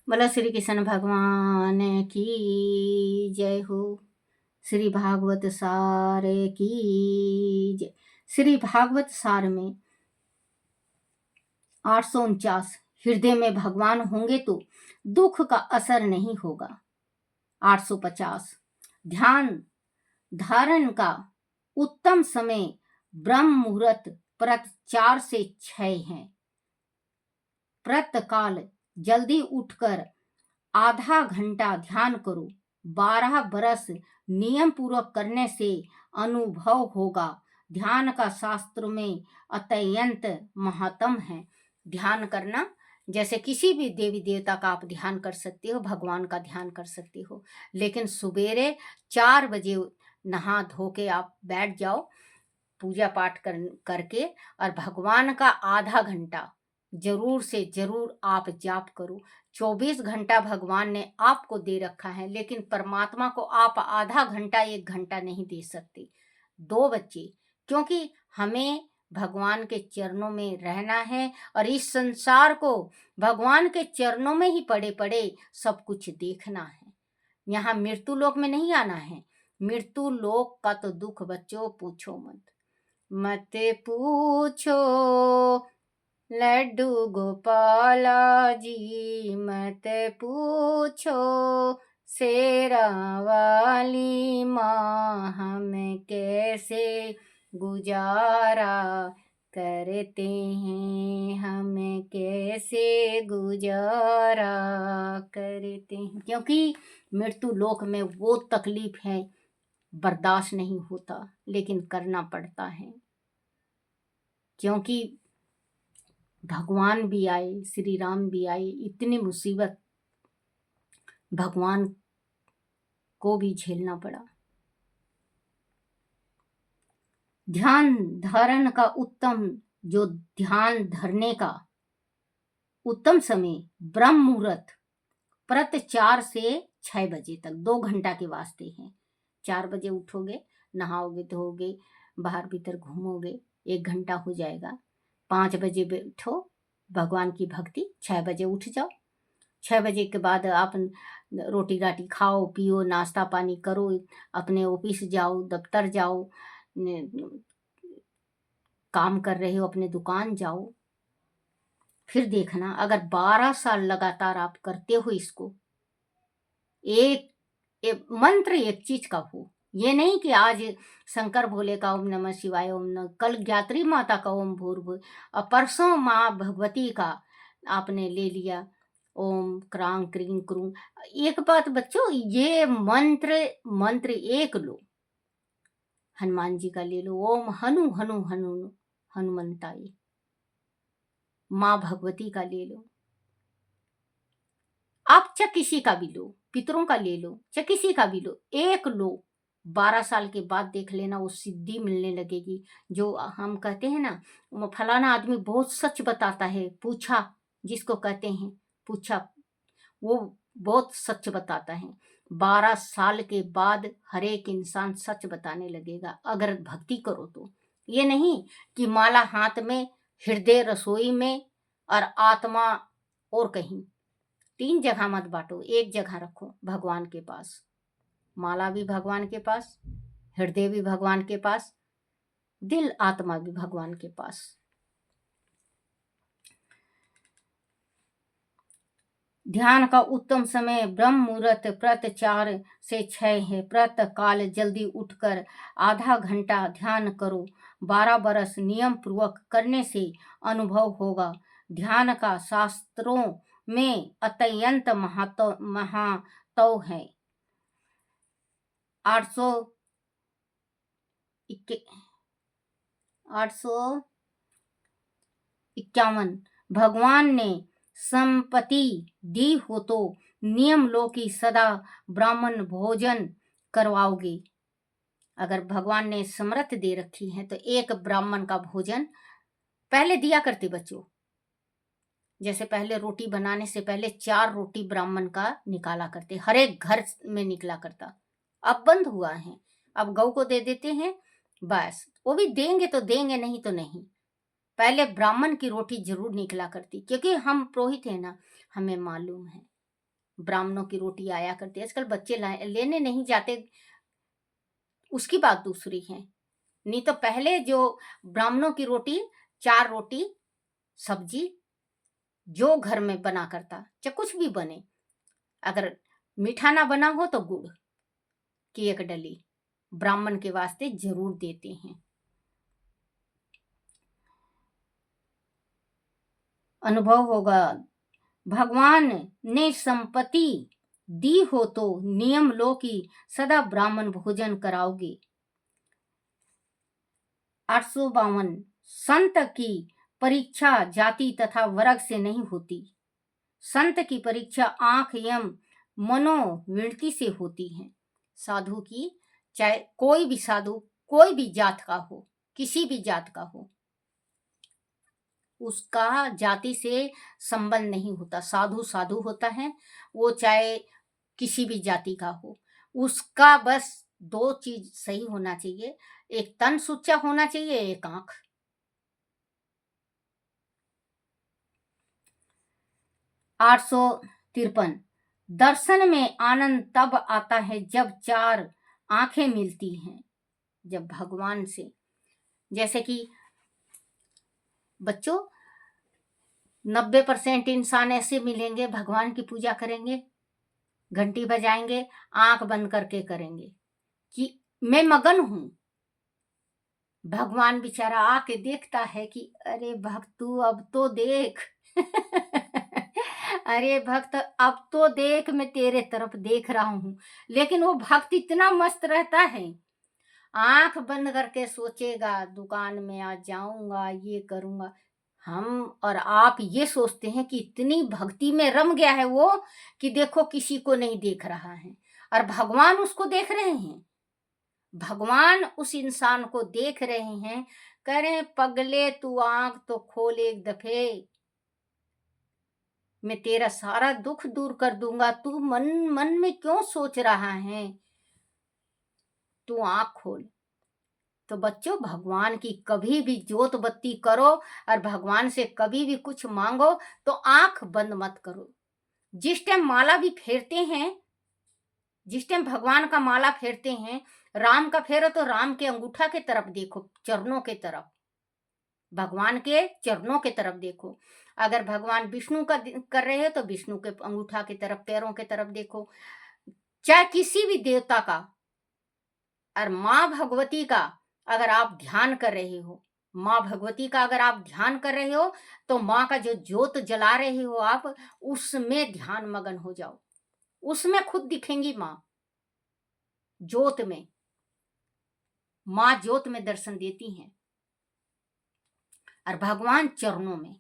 बोला श्री कृष्ण भगवान की जय हो। श्री भागवत सार की जय। श्री भागवत सार में 849 हृदय में भगवान होंगे तो दुख का असर नहीं होगा। 850 ध्यान धारण का उत्तम समय ब्रह्म मुहूर्त प्रत 4 से 6 है। प्रातःकाल जल्दी उठकर आधा घंटा ध्यान करो। 12 बरस नियम पूर्वक करने से अनुभव होगा। ध्यान का शास्त्र में अत्यंत महत्व है। ध्यान करना जैसे किसी भी देवी देवता का आप ध्यान कर सकते हो, भगवान का ध्यान कर सकते हो, लेकिन सवेरे 4 बजे नहा धो के आप बैठ जाओ पूजा पाठ करके, और भगवान का आधा घंटा जरूर से जरूर आप जाप करो। 24 घंटा भगवान ने आपको दे रखा है, लेकिन परमात्मा को आप आधा घंटा 1 घंटा नहीं दे सकते। 2 बच्चे, क्योंकि हमें भगवान के चरणों में रहना है और इस संसार को भगवान के चरणों में ही पड़े पड़े सब कुछ देखना है। यहाँ मृत्यु लोक में नहीं आना है। मृत्यु लोक का तो दुख बच्चों पूछो मत, मत पूछो लड्डू गोपाला जी, मत पूछो शेरा वाली माँ, हम कैसे गुजारा करते हैं, हम कैसे गुजारा करते हैं। क्योंकि मृत्यु लोक में वो तकलीफ है बर्दाश्त नहीं होता, लेकिन करना पड़ता है। क्योंकि भगवान भी आए, श्री राम भी आए, इतनी मुसीबत भगवान को भी झेलना पड़ा। ध्यान धारण का उत्तम, जो ध्यान धरने का उत्तम समय ब्रह्म मुहूर्त प्रत 4 से 6 बजे तक, 2 घंटा के वास्ते हैं। 4 बजे उठोगे, नहाओगे धोगे, बाहर भीतर घूमोगे, 1 घंटा हो जाएगा। 5 बजे बैठो भगवान की भक्ति, 6 बजे उठ जाओ। 6 बजे के बाद आप रोटी राटी खाओ पियो, नाश्ता पानी करो, अपने ऑफिस जाओ, दफ्तर जाओ, काम कर रहे हो अपने दुकान जाओ। फिर देखना अगर 12 साल लगातार आप करते हो इसको, एक मंत्र एक चीज का हो, ये नहीं कि आज शंकर भोले का ओम नमः शिवाय, ओम न, कल गायत्री माता का ओम भूर्भुव, और परसों माँ भगवती का आपने ले लिया ओम क्रांग क्रीं क्रूं। एक बात बच्चों, ये मंत्र एक लो, हनुमान जी का ले लो, ओम हनु हनु हनु हनुमंताय, माँ भगवती का ले लो, आप चाहे किसी का भी लो, पितरों का ले लो, चाहे किसी का भी लो, एक लो। 12 साल के बाद देख लेना वो सिद्धि मिलने लगेगी। जो हम कहते हैं ना, फलाना आदमी बहुत सच बताता है, पूछा जिसको कहते हैं, पूछा, वो बहुत सच बताता है। 12 साल के बाद हर एक इंसान सच बताने लगेगा, अगर भक्ति करो तो। ये नहीं कि माला हाथ में, हृदय रसोई में और आत्मा और कहीं। 3 जगह मत बांटो, एक जगह रखो भगवान के पास। माला भी भगवान के पास, हृदय भी भगवान के पास, दिल आत्मा भी भगवान के पास। ध्यान का उत्तम समय ब्रह्म मुहूर्त प्रत 4 से 6 है। प्रातः काल जल्दी उठकर आधा घंटा ध्यान करो। 12 बरस नियम पूर्वक करने से अनुभव होगा। ध्यान का शास्त्रों में अत्यंत महत्व है। 851 भगवान ने संपत्ति दी हो तो नियम लो कि सदा ब्राह्मण भोजन करवाओगे। अगर भगवान ने समृद्धि दे रखी है तो एक ब्राह्मण का भोजन पहले दिया करते बच्चों। जैसे पहले रोटी बनाने से पहले 4 रोटी ब्राह्मण का निकाला करते, हर एक घर में निकला करता। अब बंद हुआ है, अब गौ को दे देते हैं बस। वो भी देंगे तो देंगे, नहीं तो नहीं। पहले ब्राह्मण की रोटी जरूर निकला करती, क्योंकि हम पुरोहित है ना, हमें मालूम है। ब्राह्मणों की रोटी आया करती, आजकल बच्चे लेने नहीं जाते, उसकी बात दूसरी है। नहीं तो पहले जो ब्राह्मणों की रोटी, 4 रोटी सब्जी जो घर में बना करता, चाहे कुछ भी बने, अगर मीठा ना बना हो तो गुड़ की 1 डली ब्राह्मण के वास्ते जरूर देते हैं। अनुभव होगा, भगवान ने संपत्ति दी हो तो नियम लो कि सदा ब्राह्मण भोजन कराओगे। 852, संत की परीक्षा जाति तथा वर्ग से नहीं होती। संत की परीक्षा आंख एवं मनोवृत्ति से होती है। साधु की, चाहे कोई भी साधु कोई भी जात का हो, किसी भी जात का हो, उसका जाति से संबंध नहीं होता। साधु साधु होता है, वो चाहे किसी भी जाति का हो, उसका बस 2 चीज सही होना चाहिए, एक तन सुच्चा होना चाहिए, एक आंख। 853, दर्शन में आनंद तब आता है जब 4 आंखें मिलती हैं। जब भगवान से, जैसे कि बच्चों 90% इंसान ऐसे मिलेंगे, भगवान की पूजा करेंगे, घंटी बजाएंगे, आंख बंद करके करेंगे कि मैं मगन हूं। भगवान बेचारा आके देखता है कि अरे भक्त तू अब तो देख अरे भक्त अब तो देख, मैं तेरे तरफ देख रहा हूं। लेकिन वो भक्त इतना मस्त रहता है, आंख बंद करके सोचेगा दुकान में आज जाऊंगा, ये करूंगा। हम और आप ये सोचते हैं कि इतनी भक्ति में रम गया है वो कि देखो किसी को नहीं देख रहा है, और भगवान उसको देख रहे हैं। भगवान उस इंसान को देख रहे हैं, कह रहे हैं पगले तू आंख तो खोल एक दफे, मैं तेरा सारा दुख दूर कर दूंगा, तू मन मन में क्यों सोच रहा है, तू आंख खोल। तो बच्चों भगवान की कभी भी जोत बत्ती करो और भगवान से कभी भी कुछ मांगो तो आंख बंद मत करो। जिस टाइम माला भी फेरते हैं, जिस टाइम भगवान का माला फेरते हैं, राम का फेरो तो राम के अंगूठा के तरफ देखो, चरणों के तरफ, भगवान के चरणों के तरफ देखो। अगर भगवान विष्णु का कर रहे हो तो विष्णु के अंगूठा की तरफ, पैरों के तरफ देखो, चाहे किसी भी देवता का। और माँ भगवती का अगर आप ध्यान कर रहे हो, माँ भगवती का अगर आप ध्यान कर रहे हो तो माँ का जो ज्योत जला रहे हो आप, उसमें ध्यान मगन हो जाओ, उसमें खुद दिखेंगी माँ ज्योत में। माँ ज्योत में दर्शन देती हैं। और भगवान चरणों में,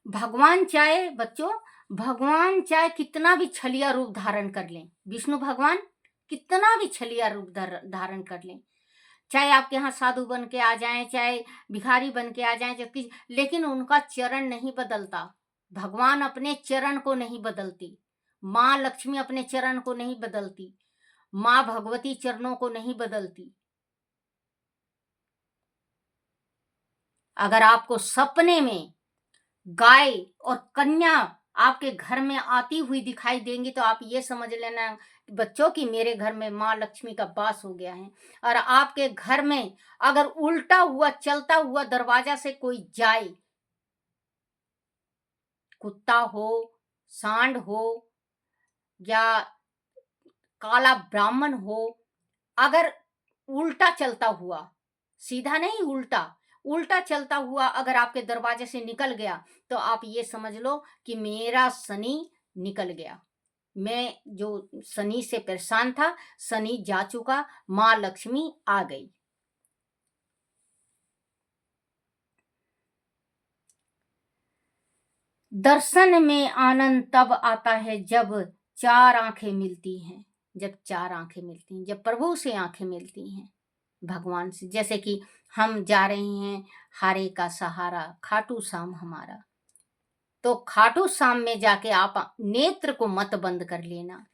भगवान चाहे बच्चों, भगवान चाहे कितना भी छलिया रूप धारण कर लें, विष्णु भगवान कितना भी छलिया रूप धारण कर लें, चाहे आपके यहाँ साधु बन के आ जाएं, चाहे भिखारी बन के आ जाएं, लेकिन उनका चरण नहीं बदलता। भगवान अपने चरण को नहीं बदलती, माँ लक्ष्मी अपने चरण को नहीं बदलती, माँ भगवती चरणों को नहीं बदलती। अगर आपको सपने में गाय और कन्या आपके घर में आती हुई दिखाई देंगी तो आप ये समझ लेना बच्चों कि मेरे घर में माँ लक्ष्मी का वास हो गया है। और आपके घर में अगर उल्टा हुआ चलता हुआ दरवाजा से कोई जाए, कुत्ता हो, सांड हो, या काला ब्राह्मण हो, अगर उल्टा चलता हुआ, सीधा नहीं उल्टा, उल्टा चलता हुआ अगर आपके दरवाजे से निकल गया तो आप ये समझ लो कि मेरा शनि निकल गया, मैं जो शनि से परेशान था शनि जा चुका, माँ लक्ष्मी आ गई। दर्शन में आनंद तब आता है जब 4 आंखें मिलती हैं, जब 4 आंखें मिलती हैं, जब प्रभु से आंखें मिलती हैं, भगवान से। जैसे कि हम जा रहे हैं हारे का सहारा खाटू श्याम हमारा, तो खाटू श्याम में जाके आप नेत्र को मत बंद कर लेना,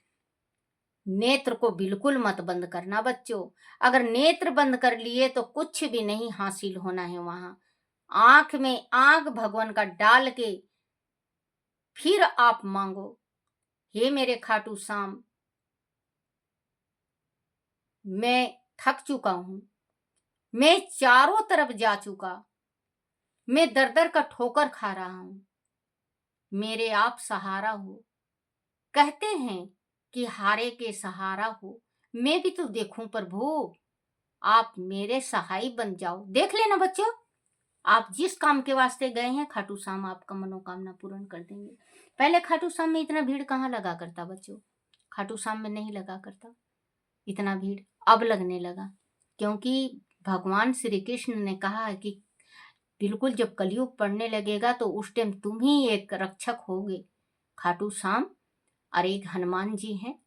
नेत्र को बिल्कुल मत बंद करना बच्चों। अगर नेत्र बंद कर लिए तो कुछ भी नहीं हासिल होना है वहां। आंख में आंख भगवान का डाल के फिर आप मांगो, हे मेरे खाटू श्याम, मैं थक चुका हूं, मैं चारों तरफ जा चुका, मैं दर दर का ठोकर खा रहा हूं, मेरे आप सहारा हो। कहते हैं कि हारे के सहारा हो, मैं भी तो देखूं प्रभु, आप मेरे सहाय बन जाओ। देख लेना बच्चों, आप जिस काम के वास्ते गए हैं खाटू श्याम आपका मनोकामना पूर्ण कर देंगे। पहले खाटू श्याम में इतना भीड़ कहाँ लगा करता बच्चों, खाटू श्याम में नहीं लगा करता इतना भीड़, अब लगने लगा, क्योंकि भगवान श्री कृष्ण ने कहा है कि बिल्कुल जब कलयुग पड़ने लगेगा तो उस टाइम तुम ही एक रक्षक होगे, खाटू श्याम। और एक हनुमान जी हैं,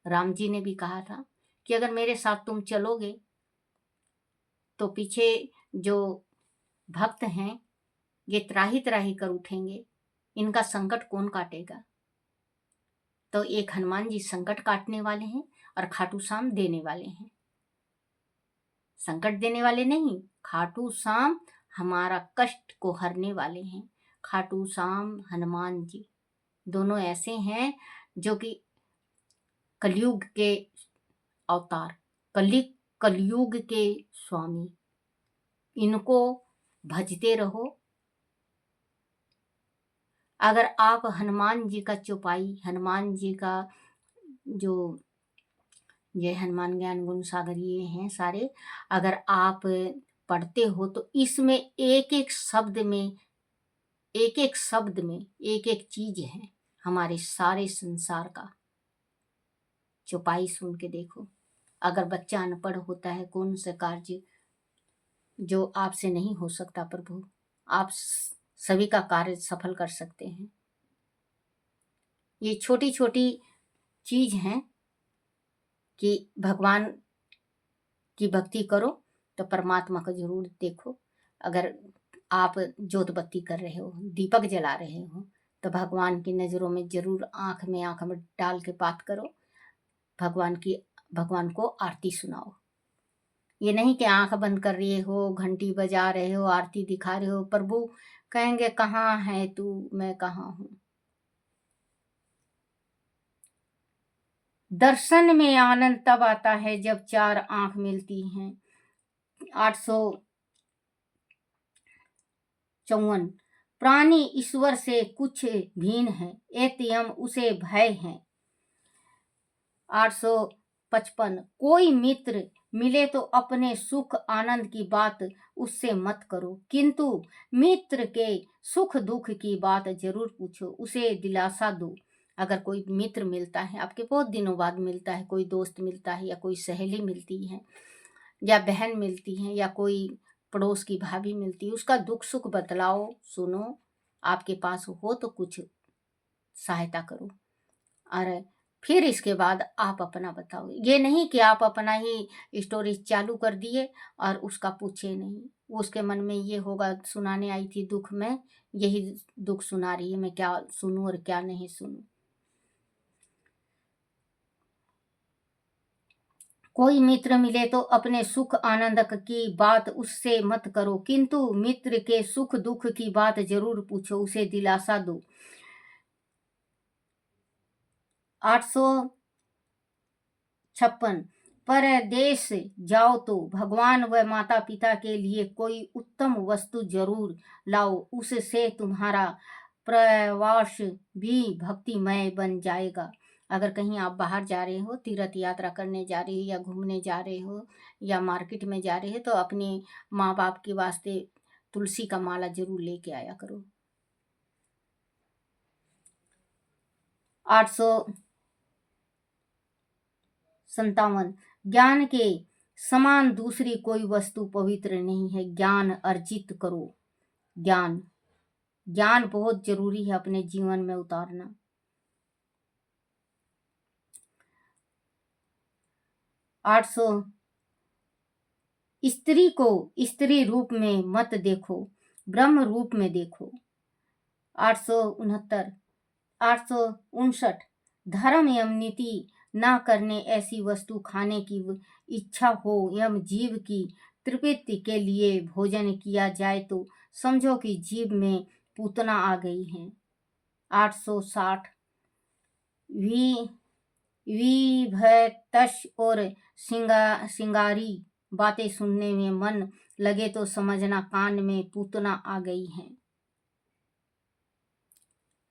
राम जी ने भी कहा था कि अगर मेरे साथ तुम चलोगे तो पीछे जो भक्त हैं ये त्राही त्राही कर उठेंगे, इनका संकट कौन काटेगा। तो एक हनुमान जी संकट काटने वाले हैं और खाटू श्याम देने वाले हैं। संकट देने वाले नहीं, खाटू श्याम हमारा कष्ट को हरने वाले हैं। खाटू श्याम हनुमान जी दोनों ऐसे हैं जो कि कलयुग के अवतार, कलयुग के स्वामी, इनको भजते रहो। अगर आप हनुमान जी का चौपाई, हनुमान जी का जो ये हनुमान ज्ञान गुण सागर ये हैं सारे, अगर आप पढ़ते हो तो इसमें एक एक शब्द में, एक एक शब्द में एक एक चीज है हमारे सारे संसार का। चौपाई सुन के देखो, अगर बच्चा अनपढ़ होता है कौन सा कार्य जो आपसे नहीं हो सकता प्रभु, आप सभी का कार्य सफल कर सकते हैं। ये छोटी छोटी चीज हैं कि भगवान की भक्ति करो तो परमात्मा को जरूर देखो। अगर आप जोत बत्ती कर रहे हो, दीपक जला रहे हो, तो भगवान की नज़रों में जरूर आंख में डाल के बात करो, भगवान को आरती सुनाओ। ये नहीं कि आंख बंद कर रहे हो, घंटी बजा रहे हो, आरती दिखा रहे हो, प्रभु कहेंगे कहाँ है तू, मैं कहाँ हूं। दर्शन में आनंद तब आता है जब चार आंख मिलती हैं। 854 प्राणी ईश्वर से कुछ भिन्न है, एतयम उसे भय है। 855 कोई मित्र मिले तो अपने सुख आनंद की बात उससे मत करो, किंतु मित्र के सुख दुख की बात जरूर पूछो, उसे दिलासा दो। अगर कोई मित्र मिलता है आपके, बहुत दिनों बाद मिलता है, कोई दोस्त मिलता है या कोई सहेली मिलती है या बहन मिलती है या कोई पड़ोस की भाभी मिलती है, उसका दुख सुख बतलाओ, सुनो, आपके पास हो तो कुछ सहायता करो। और फिर इसके बाद आप अपना बताओ। ये नहीं कि आप अपना ही स्टोरी चालू कर दिए और उसका पूछे नहीं, उसके मन में ये होगा सुनाने आई थी दुख, में यही दुख सुना रही है, मैं क्या सुनूं और क्या नहीं सुनूं। कोई मित्र मिले तो अपने सुख आनंद की बात उससे मत करो, किंतु मित्र के सुख दुख की बात जरूर पूछो, उसे दिलासा दो। 856 परदेश जाओ तो भगवान व माता पिता के लिए कोई उत्तम वस्तु जरूर लाओ, उससे तुम्हारा प्रवास भी भक्तिमय बन जाएगा। अगर कहीं आप बाहर जा रहे हो, तीर्थ यात्रा करने जा रहे हो या घूमने जा रहे हो या मार्केट में जा रहे हो, तो अपने माँ बाप के वास्ते तुलसी का माला जरूर लेके आया करो। 857 ज्ञान के समान दूसरी कोई वस्तु पवित्र नहीं है, ज्ञान अर्जित करो। ज्ञान ज्ञान बहुत जरूरी है अपने जीवन में उतारना। 800 स्त्री को स्त्री रूप में मत देखो, ब्रह्म रूप में देखो। 869 859 धर्म एवं नीति ना करने ऐसी वस्तु खाने की इच्छा हो एवं जीव की तृप्ति के लिए भोजन किया जाए तो समझो कि जीव में पूतना आ गई है। 860 वी विभतश और सिंगारी बातें सुनने में मन लगे तो समझना कान में पूतना आ गई है।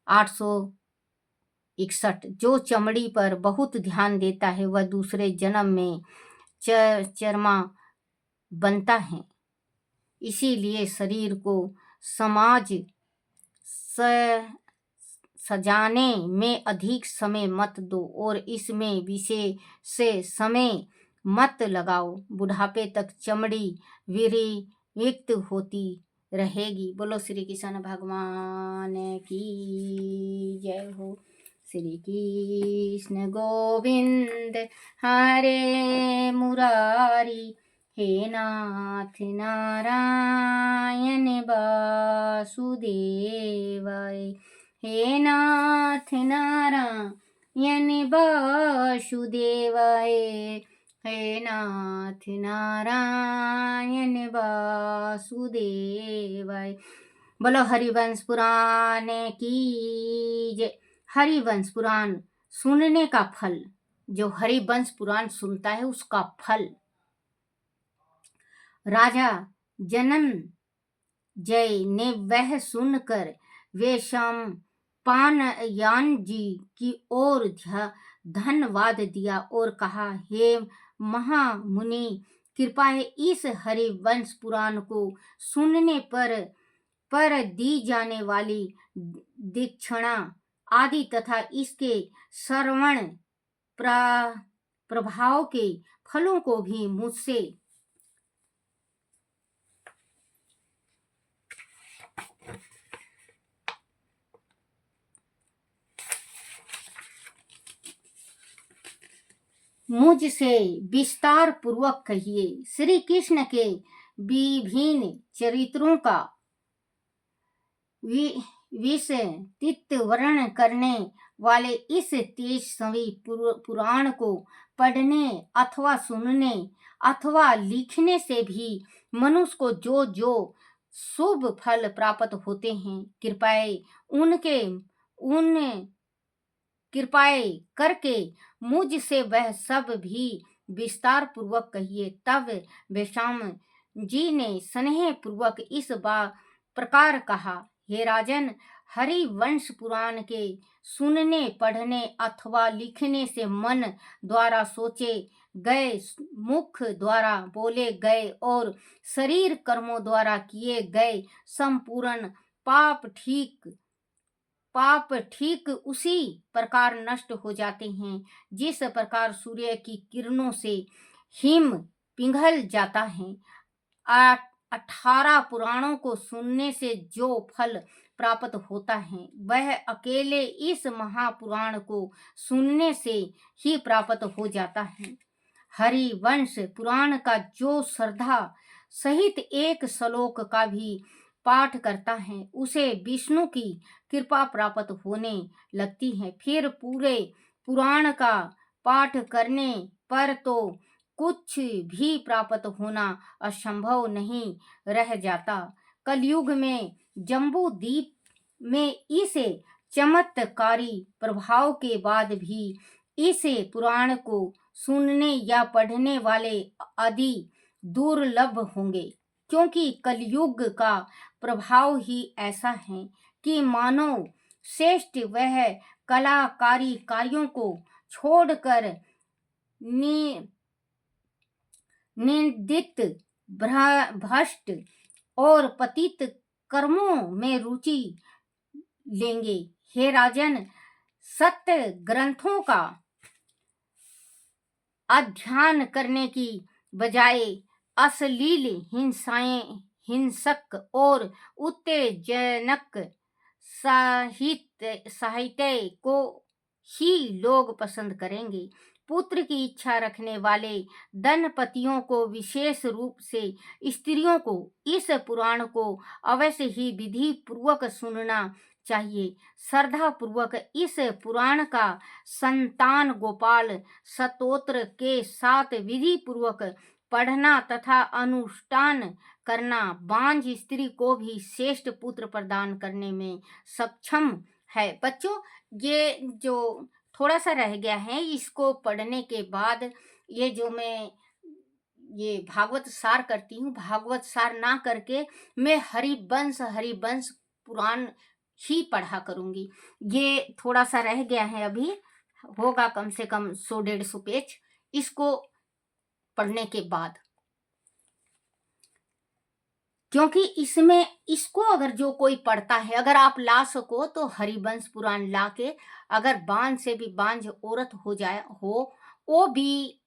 861 जो चमड़ी पर बहुत ध्यान देता है वह दूसरे जन्म में चरमा बनता है। इसीलिए शरीर को समाज सजाने में अधिक समय मत दो और इसमें विशेष से समय मत लगाओ। बुढ़ापे तक चमड़ी विरक्त होती रहेगी। बोलो श्री कृष्ण भगवान की जय हो। श्री कृष्ण गोविंद हरे मुरारी, हे नाथ नारायण वासुदेवाय, हे नाथ नारायण वासुदेवाय, हे नाथ नारायण वासुदेवाय। बोलो हरिवंश पुराण की जय। हरिवंश पुराण सुनने का फल, जो हरिवंश पुराण सुनता है उसका फल। राजा जनमेजय ने वह सुनकर वैशंपायन जी की ओर धन्यवाद दिया और कहा, हे महामुनि, कृपया इस हरिवंश पुराण को सुनने पर दी जाने वाली दीक्षिणा आदि तथा इसके श्रवण प्रभाव के फलों को भी मुझसे विस्तार पूर्वक कहिए। श्री कृष्ण के विभिन्न चरित्रों का विस्तृत वर्णन करने वाले इस तेजस्वी पुराण को पढ़ने अथवा सुनने अथवा लिखने से भी मनुष्य को जो जो शुभ फल प्राप्त होते हैं, कृपया करके मुझसे वह सब भी विस्तार पूर्वक कहिए। तब वैशंपायन जी ने स्नेह पूर्वक इस प्रकार कहा, हे राजन, हरिवंश पुराण के सुनने पढ़ने अथवा लिखने से मन द्वारा सोचे गए, मुख द्वारा बोले गए और शरीर कर्मों द्वारा किए गए संपूर्ण पाप ठीक उसी प्रकार नष्ट हो जाते हैं जिस प्रकार सूर्य की किरणों से हिम पिघल जाता है। 18 पुराणों को सुनने से जो फल प्राप्त होता है वह अकेले इस महापुराण को सुनने से ही प्राप्त हो जाता है। हरिवंश पुराण का जो श्रद्धा सहित एक श्लोक का भी पाठ करता है उसे विष्णु की कृपा प्राप्त होने लगती है। फिर पूरे पुराण का पाठ करने पर तो कुछ भी प्राप्त होना असंभव नहीं रह जाता। कलयुग में जम्बू द्वीप में इसे चमत्कारी प्रभाव के बाद भी इसे पुराण को सुनने या पढ़ने वाले आदि दुर्लभ होंगे, क्योंकि कलयुग का प्रभाव ही ऐसा है कि मानव श्रेष्ठ वह कलाकारी कार्यों को छोड़कर निंदित भ्रष्ट और पतित कर्मों में रुचि लेंगे। हे राजन, सत्य ग्रंथों का अध्ययन करने की बजाय अश्लील हिंसक और उत्तेजनक साहित्य को ही लोग पसंद करेंगे। पुत्र की इच्छा रखने वाले दंपतियों को, विशेष रूप से स्त्रियों को, इस पुराण को अवश्य ही विधि पूर्वक सुनना चाहिए। श्रद्धा पूर्वक इस पुराण का संतान गोपाल स्तोत्र के साथ विधि पूर्वक पढ़ना तथा अनुष्ठान करना बांझ स्त्री को भी श्रेष्ठ पुत्र प्रदान करने में सक्षम है। बच्चों, ये जो थोड़ा सा रह गया है, इसको पढ़ने के बाद ये जो मैं ये भागवत सार करती हूँ, भागवत सार ना करके मैं हरिवंश पुराण ही पढ़ा करूंगी। ये थोड़ा सा रह गया है, अभी होगा कम से कम 100-150 पेज इसको पढ़ने के बाद, क्योंकि इसमें इसको अगर जो कोई पढ़ता है, अगर आप ला सको तो हरिवंश पुराण ला के, अगर बांझ से भी बांझ औरत हो जाए हो, वो भी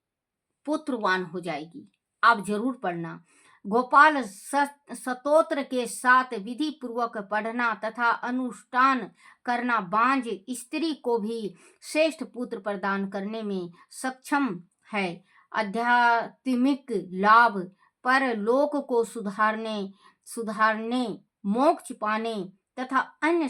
पुत्रवान हो जाएगी। आप जरूर पढ़ना। गोपाल स्तोत्र के साथ विधि पूर्वक पढ़ना तथा अनुष्ठान करना बांझ स्त्री को भी श्रेष्ठ पुत्र प्रदान करने में सक्षम है। आध्यात्मिक लाभ पर लोक को सुधारने मोक्ष पाने तथा अन्य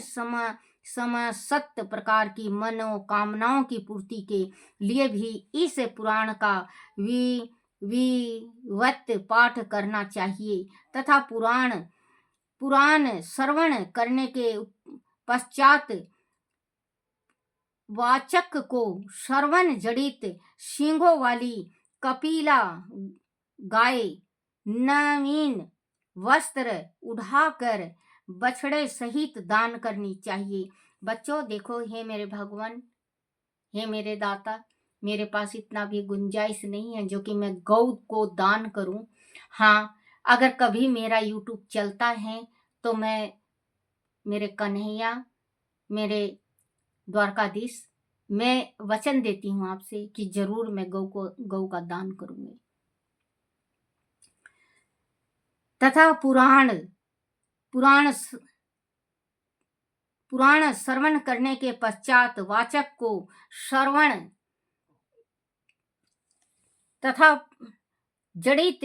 समस्त प्रकार की मनोकामनाओं की पूर्ति के लिए भी इस पुराण का विवत पाठ करना चाहिए तथा पुराण श्रवण करने के पश्चात वाचक को श्रवण जड़ित सींगों वाली कपिला गाय नवीन वस्त्र उठाकर बछड़े सहित दान करनी चाहिए। बच्चों देखो, हे मेरे भगवान, हे मेरे दाता, मेरे पास इतना भी गुंजाइश नहीं है जो कि मैं गौ को दान करूं। हाँ, अगर कभी मेरा यूट्यूब चलता है तो मैं, मेरे कन्हैया, मेरे द्वारकाधीश, मैं वचन देती हूँ आपसे कि जरूर मैं गौ का दान करूंगी। तथा पुराण श्रवण करने के पश्चात वाचक को श्रवण तथा जड़ित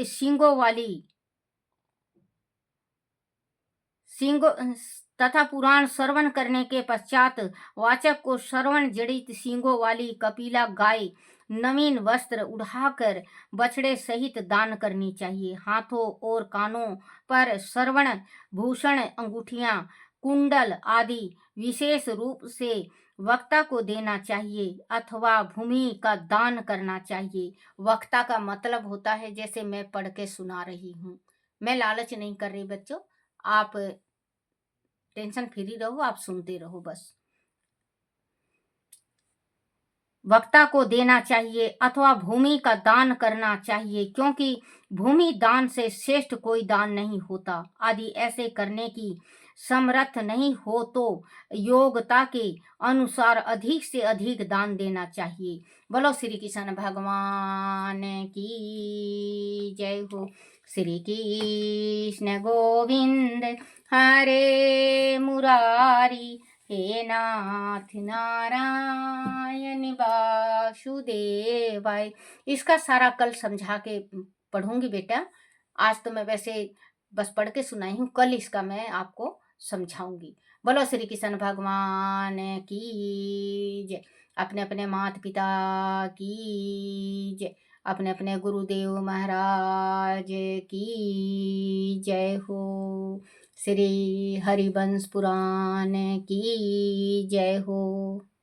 पुराण श्रवण करने के पश्चात वाचक को श्रवण जड़ित सींगों वाली कपिला गाय नवीन वस्त्र उठाकर बछड़े सहित दान करनी चाहिए। हाथों और कानों पर श्रवण भूषण, अंगूठियां, कुंडल आदि विशेष रूप से वक्ता को देना चाहिए अथवा भूमि का दान करना चाहिए। वक्ता का मतलब होता है जैसे मैं पढ़ के सुना रही हूँ, मैं लालच नहीं कर रही बच्चों, आप टेंशन फ्री रहो, आप सुनते रहो बस। वक्ता को देना चाहिए अथवा भूमि का दान करना चाहिए, क्योंकि भूमि दान से श्रेष्ठ कोई दान नहीं होता। आदि ऐसे करने की समर्थ नहीं हो तो योग्यता के अनुसार अधिक से अधिक दान देना चाहिए। बोलो श्री कृष्ण भगवान की जय हो। श्री कृष्ण गोविंद हरे मुरारी, हे नाथ नारायण वासुदेवाय। इसका सारा कल समझा के पढ़ूंगी बेटा। आज तो मैं वैसे बस पढ़ के सुनाई हूँ, कल इसका मैं आपको समझाऊंगी। बोलो श्री कृष्ण भगवान की जय। अपने अपने माता पिता की जय, अपने अपने गुरुदेव महाराज की जय हो। श्री हरिवंश पुराण की जय हो।